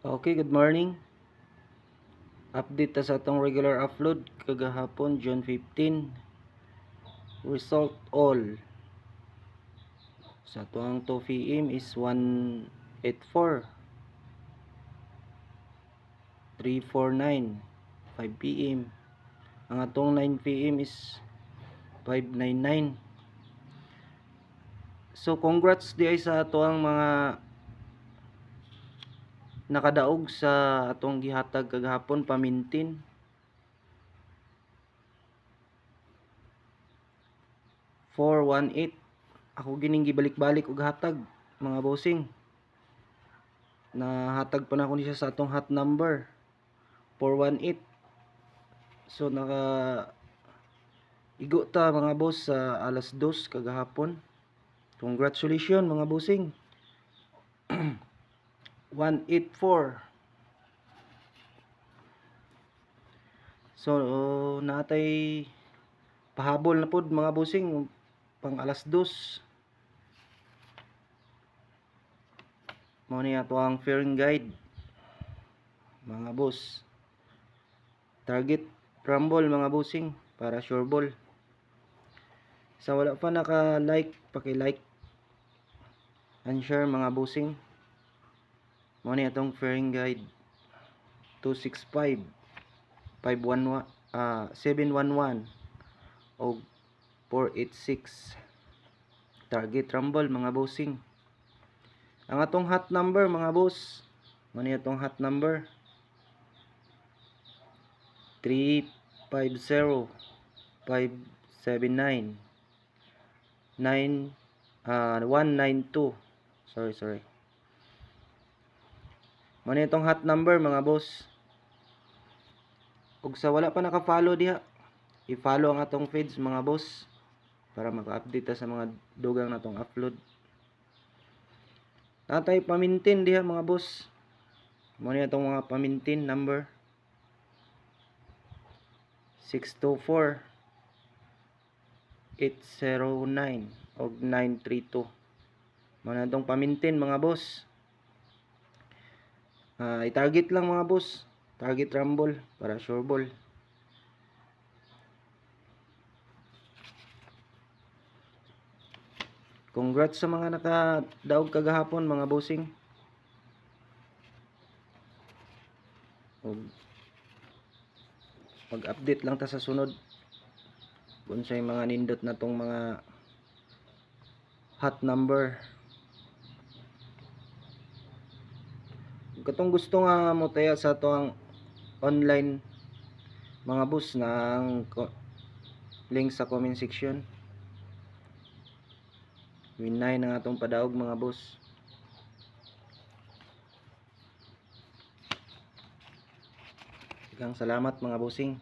Okay, good morning. Update ta sa atong regular upload kagahapon June 15. Result all. Sa tuang 2 PM is 184. 349. 5 PM. Ang atong 9 PM is 599. So congrats di ay sa atuang mga nakadaog sa atong gihatag kagahapon pamintin. 418. Ako gining gibalik-balik og hatag mga bossing. Nahatag pa na ko niya sa atong hot number 418. So naka igo ta mga boss sa alas 2 kagahapon. Congratulations mga bossing. 184. So natay pahabol na pod mga bossing pang alas 2. Mo ni ato ang fairing guide mga boss. Target rumble mga bossing para sure ball. Sa wala pa naka-like, paki-like and share mga bossing. Mo ni atong fairing guide 265 511 711 o 486 target rumble mga bossing. Ang atong hot number mga boss, mo ni atong hot number 350 579 192. Sorry. Mo ni atong hot number mga boss. Ug sa wala pa naka-follow diha, i-follow ang atong feeds mga boss para maka-update ta sa mga dugang natong upload. Natay pamintin diha mga boss. Mo ni atong mga pamintin number 624 809 og 932. Mo na atong pamintin mga boss. I-target lang mga boss. Target rumble para sure ball. Congrats sa mga nakadaog kagahapon mga bossing. Pag-update lang ta sa sunod. Unsay mga nindot na tong mga hot number. Katong gusto nga mo taya sa to ang online mga boss na ang link sa comment section. Winay na atong padaog mga boss. Salamat mga bossing.